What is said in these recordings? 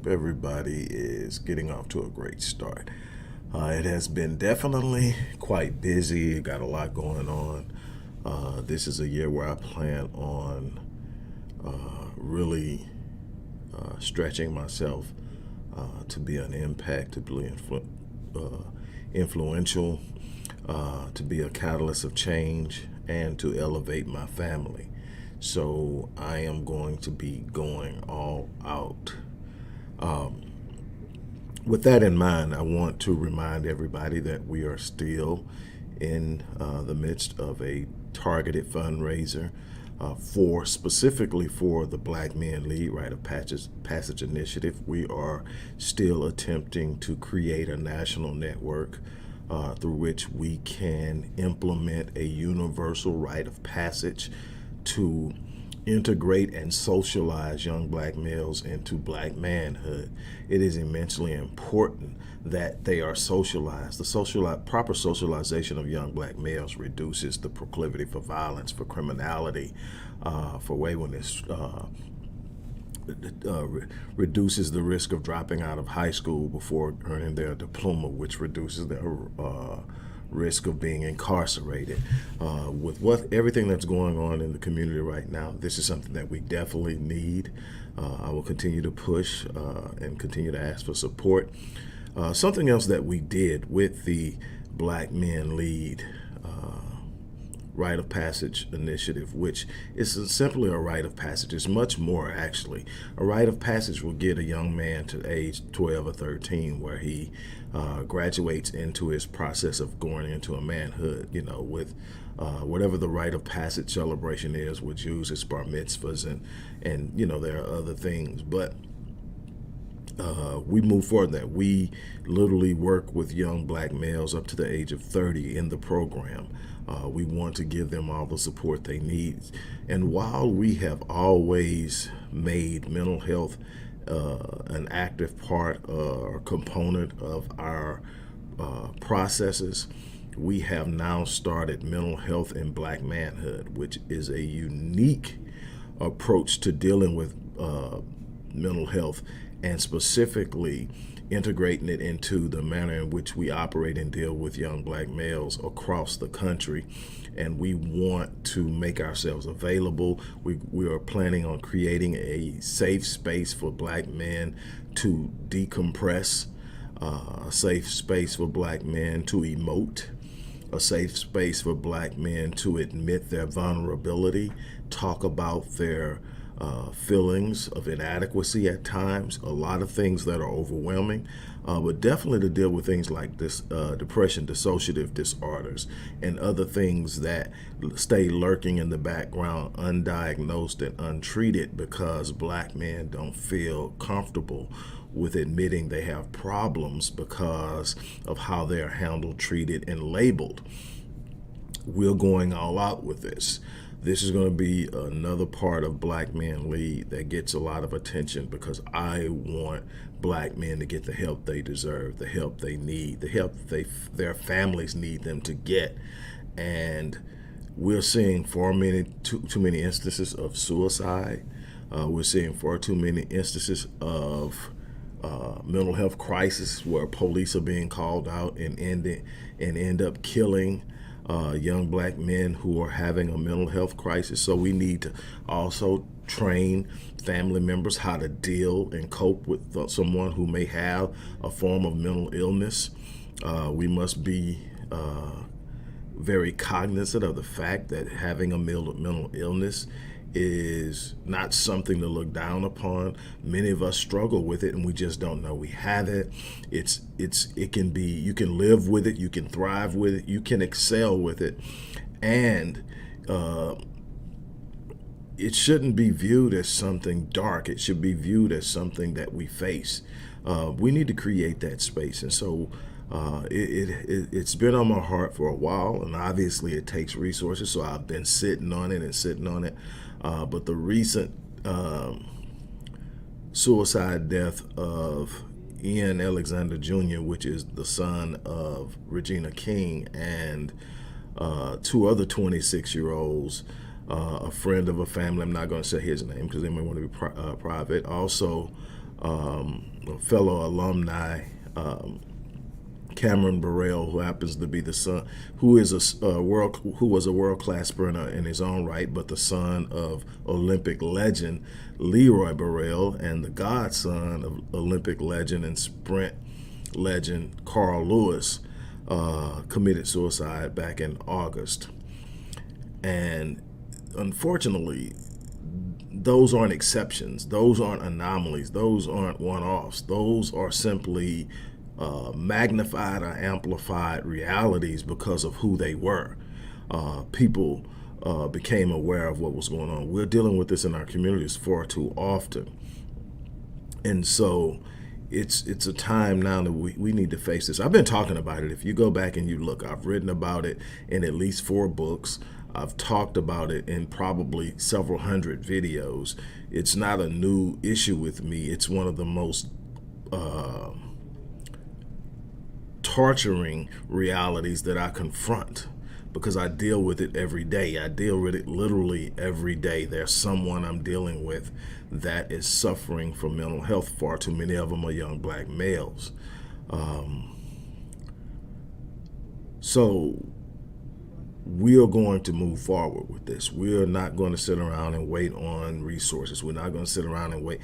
hope everybody is getting off to a great start. It has been definitely quite busy, got a lot going on. This is a year where I plan on really stretching myself to be an impact, to be influential, to be a catalyst of change, and to elevate my family. So I am going to be going all out. With that in mind, I want to remind everybody that we are still in the midst of a targeted fundraiser specifically for the Black Men Lead Rite of Passage Initiative. We are still attempting to create a national network through which we can implement a universal rite of passage to integrate and socialize young black males into black manhood. It is immensely important that they are socialized. The proper socialization of young black males reduces the proclivity for violence, for criminality, for waywardness, reduces the risk of dropping out of high school before earning their diploma, which reduces their risk of being incarcerated. With everything that's going on in the community right now, this is something that we definitely need. I will continue to push and continue to ask for support. Something else that we did with the Black Men Lead Rite of Passage Initiative, which is simply a rite of passage. It's much more, actually. A rite of passage will get a young man to age 12 or 13 where he graduates into his process of going into a manhood, with whatever the rite of passage celebration is, with Jews, it's bar mitzvahs, and there are other things. But we move forward that we literally work with young black males up to the age of 30 in the program. We want to give them all the support they need. And while we have always made mental health an active part or component of our processes, we have now started mental health in black manhood, which is a unique approach to dealing with mental health, and specifically integrating it into the manner in which we operate and deal with young black males across the country. And we want to make ourselves available. We are planning on creating a safe space for black men to decompress, a safe space for black men to emote, a safe space for black men to admit their vulnerability, talk about their feelings of inadequacy at times, a lot of things that are overwhelming, but definitely to deal with things like this, depression, dissociative disorders, and other things that stay lurking in the background, undiagnosed and untreated, because black men don't feel comfortable with admitting they have problems because of how they're handled, treated, and labeled. We're going all out with this. This is going to be another part of Black Men Lead that gets a lot of attention, because I want black men to get the help they deserve, the help they need, the help their families need them to get. And we're seeing too many instances of suicide. We're seeing far too many instances of mental health crisis where police are being called out and end up killing young black men who are having a mental health crisis. So we need to also train family members how to deal and cope with someone who may have a form of mental illness. We must be very cognizant of the fact that having a mental illness is not something to look down upon. Many of us struggle with it and we just don't know we have it. It can be, you can live with it, you can thrive with it, you can excel with it, and it shouldn't be viewed as something dark. It should be viewed as something that we face. We need to create that space, and so it's been on my heart for a while, and obviously it takes resources, so I've been sitting on it. But the recent suicide death of Ian Alexander Jr., which is the son of Regina King, and two other 26-year-olds, a friend of a family, I'm not going to say his name because they may want to be private, also a fellow alumni, Cameron Burrell, who happens to be the son, who was a world class sprinter in his own right, but the son of Olympic legend Leroy Burrell and the godson of Olympic legend and sprint legend Carl Lewis, committed suicide back in August. And unfortunately, those aren't exceptions. Those aren't anomalies. Those aren't one-offs. Those are simply magnified or amplified realities because of who they were. People became aware of what was going on. We're dealing with this in our communities far too often. And so it's a time now that we need to face this. I've been talking about it. If you go back and you look, I've written about it in at least 4 books. I've talked about it in probably several hundred videos. It's not a new issue with me. It's one of the most torturing realities that I confront because I deal with it every day. I deal with it literally every day. There's someone I'm dealing with that is suffering from mental health. Far too many of them are young black males. So we are going to move forward with this. We are not going to sit around and wait on resources. We're not going to sit around and wait.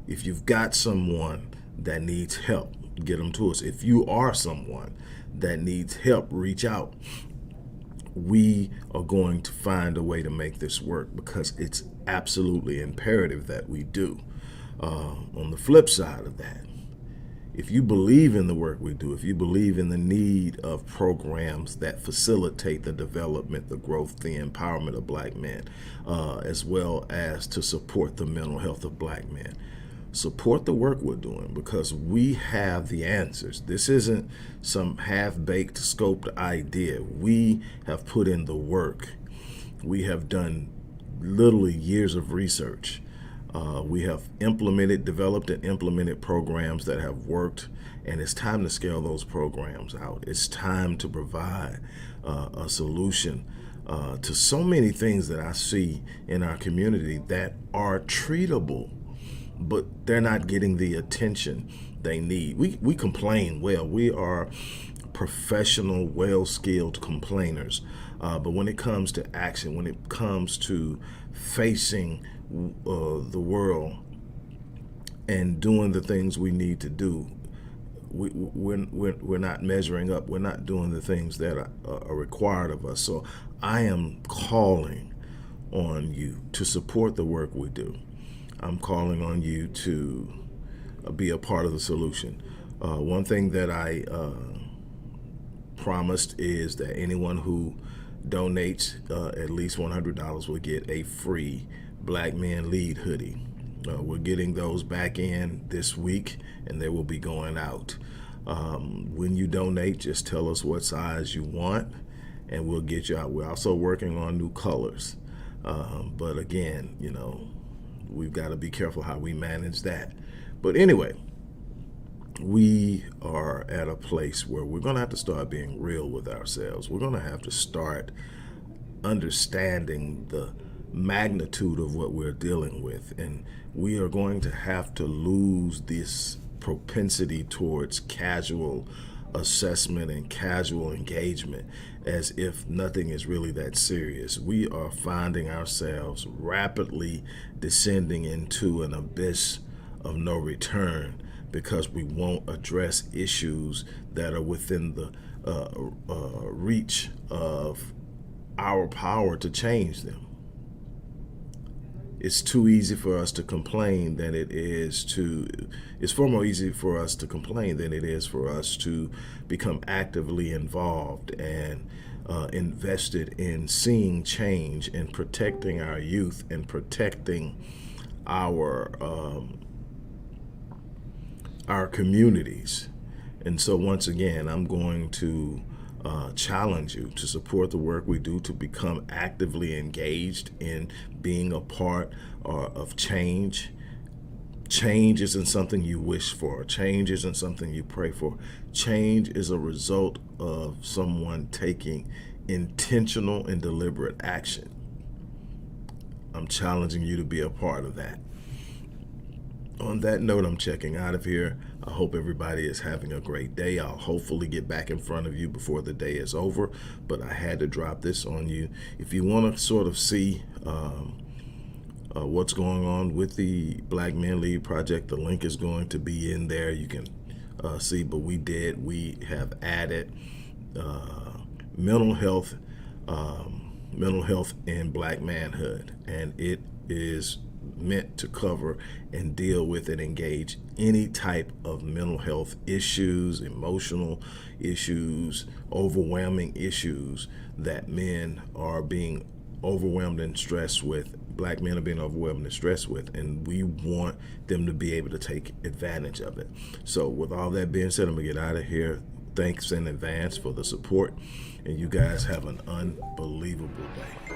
If you've got someone that needs help, get them to us. If you are someone that needs help, reach out. We are going to find a way to make this work because it's absolutely imperative that we do. On the flip side of that, if you believe in the work we do, if you believe in the need of programs that facilitate the development, the growth, the empowerment of black men, as well as to support the mental health of black men, support the work we're doing because we have the answers. This isn't some half-baked, scoped idea. We have put in the work. We have done literally years of research. We have developed and implemented programs that have worked, and it's time to scale those programs out. It's time to provide a solution to so many things that I see in our community that are treatable, but they're not getting the attention they need. We complain well. We are professional, well-skilled complainers. But when it comes to action, when it comes to facing the world and doing the things we need to do, we're not measuring up. We're not doing the things that are required of us. So I am calling on you to support the work we do. I'm calling on you to be a part of the solution. One thing that I promised is that anyone who donates at least $100 will get a free Black Men Lead hoodie. We're getting those back in this week, and they will be going out. When you donate, just tell us what size you want, and we'll get you out. We're also working on new colors. But again, we've got to be careful how we manage that. But anyway, we are at a place where we're going to have to start being real with ourselves. We're going to have to start understanding the magnitude of what we're dealing with. And we are going to have to lose this propensity towards casual assessment and casual engagement as if nothing is really that serious. We are finding ourselves rapidly descending into an abyss of no return because we won't address issues that are within the reach of our power to change them. It's too easy for us to complain than it is it's far more easy for us to complain than it is for us to become actively involved and invested in seeing change and protecting our youth and protecting our communities. And so once again, I'm going to challenge you to support the work we do, to become actively engaged in being a part of change. Change isn't something you wish for. Change isn't something you pray for. Change is a result of someone taking intentional and deliberate action. I'm challenging you to be a part of that. On that note, I'm checking out of here. I hope everybody is having a great day. I'll hopefully get back in front of you before the day is over, but I had to drop this on you. If you want to sort of see what's going on with the Black Men Lead Project, the link is going to be in there. You can see, but we have added mental health, mental health and Black manhood, and it is meant to cover and deal with and engage any type of mental health issues, emotional issues, overwhelming issues that men are being overwhelmed and stressed with. Black men are being overwhelmed and stressed with, and we want them to be able to take advantage of it. So with all that being said, I'm gonna get out of here. Thanks in advance for the support, and you guys have an unbelievable day.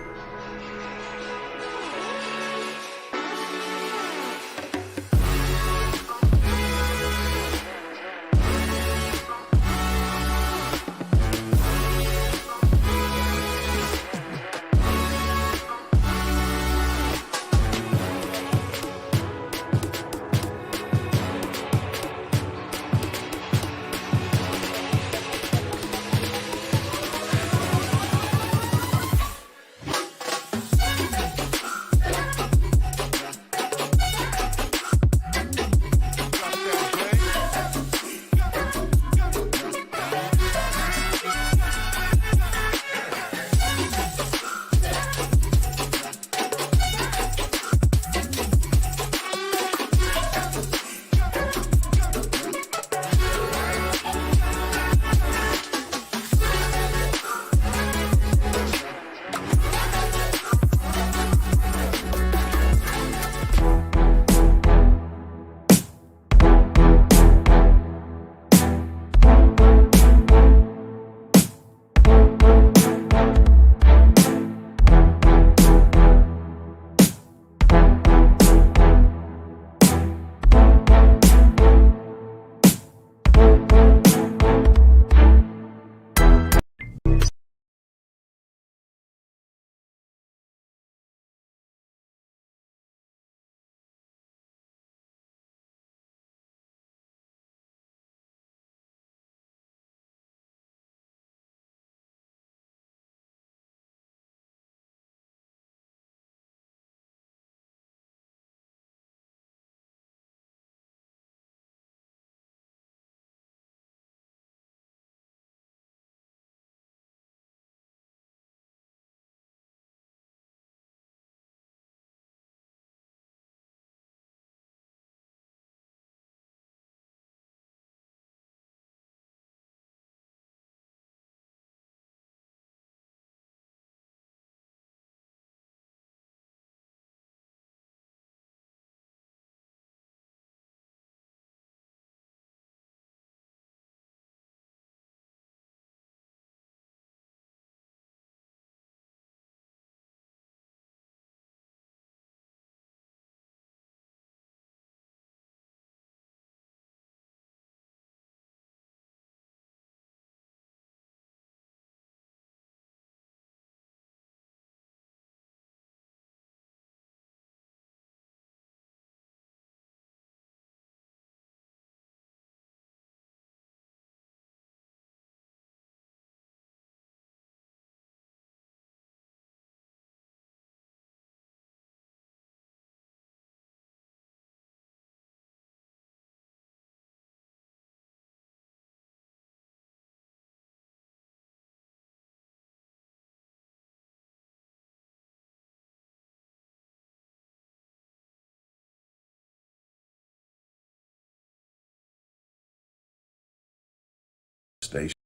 Station.